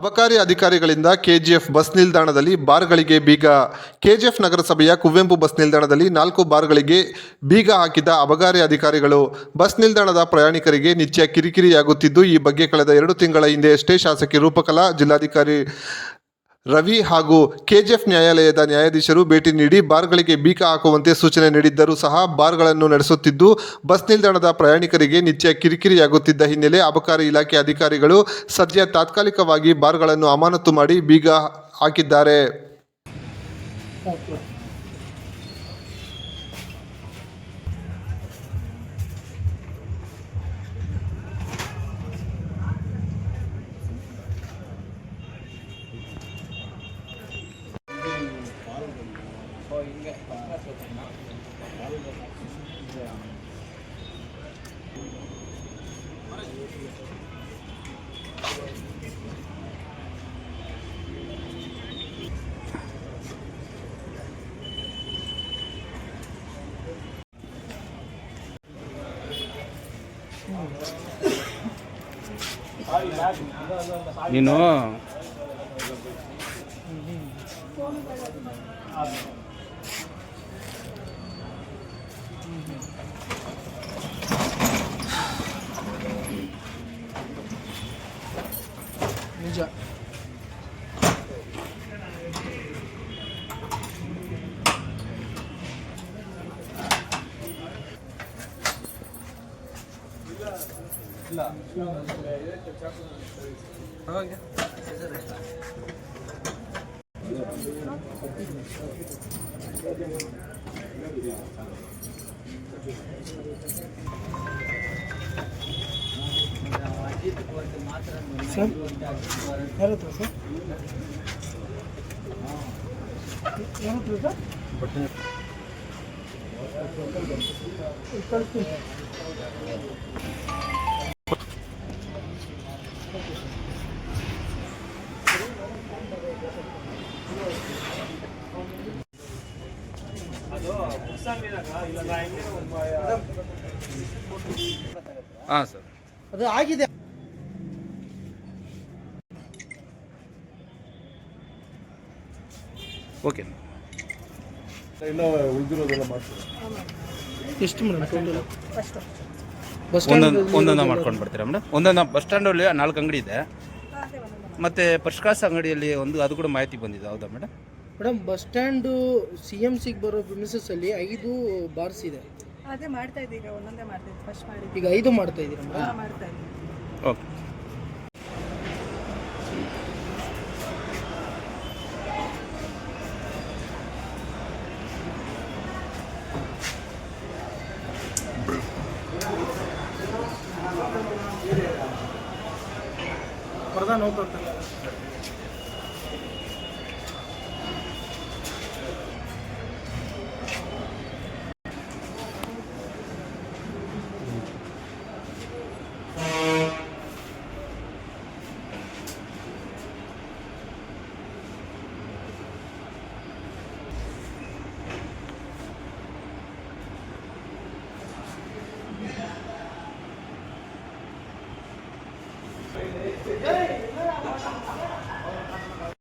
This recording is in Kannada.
ಅಬಕಾರಿ ಅಧಿಕಾರಿಗಳಿಂದ ಕೆಜಿಎಫ್ ಬಸ್ ನಿಲ್ದಾಣದಲ್ಲಿ ಬಾರ್ಗಳಿಗೆ ಬೀಗ. ಕೆಜಿಎಫ್ ನಗರಸಭೆಯ ಕುವೆಂಪು ಬಸ್ ನಿಲ್ದಾಣದಲ್ಲಿ 4 ಬಾರ್ಗಳಿಗೆ ಬೀಗ ಹಾಕಿದ ಅಬಕಾರಿ ಅಧಿಕಾರಿಗಳು. ಬಸ್ ನಿಲ್ದಾಣದ ಪ್ರಯಾಣಿಕರಿಗೆ ನಿತ್ಯ ಕಿರಿಕಿರಿಯಾಗುತ್ತಿದ್ದು, ಈ ಬಗ್ಗೆ ಕಳೆದ 2 ತಿಂಗಳ ಹಿಂದೆಯಷ್ಟೇ ಶಾಸಕಿ ರೂಪಕಲಾ, ಜಿಲ್ಲಾಧಿಕಾರಿ ರವಿ ಹಾಗೂ ಕೆಜಿಎಫ್ ನ್ಯಾಯಾಲಯದ ನ್ಯಾಯಾಧೀಶರು ಭೇಟಿ ನೀಡಿ ಬಾರ್ಗಳಿಗೆ ಬೀಗ ಹಾಕುವಂತೆ ಸೂಚನೆ ನೀಡಿದ್ದರೂ ಸಹ ಬಾರ್ಗಳನ್ನು ನಡೆಸುತ್ತಿದ್ದು, ಬಸ್ ನಿಲ್ದಾಣದ ಪ್ರಯಾಣಿಕರಿಗೆ ನಿತ್ಯ ಕಿರಿಕಿರಿಯಾಗುತ್ತಿದ್ದ ಹಿನ್ನೆಲೆ ಅಬಕಾರಿ ಇಲಾಖೆ ಅಧಿಕಾರಿಗಳು ಸದ್ಯ ತಾತ್ಕಾಲಿಕವಾಗಿ ಬಾರ್ಗಳನ್ನು ಅಮಾನತು ಮಾಡಿ ಬೀಗ ಹಾಕಿದ್ದಾರೆ. ನೀನು ನಿಜ ಸರ್ ಯಾರ ಹತ್ರ ಸರ್ ಯಾರ ಹತ್ರ ಸರ್ ಕಳಿಸ್ತೀನಿ. ಹಾಂ ಸರ್, ಅದು ಆಗಿದೆ. ಓಕೆ. ಎಷ್ಟು ಮೇಡಮ್ ಟೋಟಲ್? ಬಸ್ ಒಂದೊಂದು ಮಾಡ್ಕೊಂಡು ಬರ್ತೀರಾ ಮೇಡಮ್? ಒಂದೊಂದು ಬಸ್ ಸ್ಟ್ಯಾಂಡಲ್ಲಿ 4 ಅಂಗಡಿ ಇದೆ, ಮತ್ತು ಪ್ರಕಾಶ್ ಅಂಗಡಿಯಲ್ಲಿ ಅದು ಕೂಡ ಮಾಹಿತಿ ಬಂದಿದೆ. ಹೌದಾ ಮೇಡಮ್? ಮೇಡಮ್ ಬಸ್ ಸ್ಟ್ಯಾಂಡು CMCಗೆ ಬರೋ ಪ್ರಿಮಿಸಸ್ಸಲ್ಲಿ 5 ಬಾರ್ಸ್ ಇದೆ. ಅದೇ ಮಾಡ್ತಾ ಇದ್ದೀವಿ, ಈಗ ಒಂದೊಂದೇ ಮಾಡ್ತಾ ಇದ್ದೀವಿ. ಫಸ್ಟ್ ಮಾಡಿ ಈಗ 5 ಮಾಡ್ತಾ ಇದ್ದೀರಾ ಮೇಡಮ್? ಮಾಡ್ತಾ ಇದ್ದೀವಿ. ಓಕೆ. ಪ್ರಧಾನ ಹೋಗ್ತಾರೆ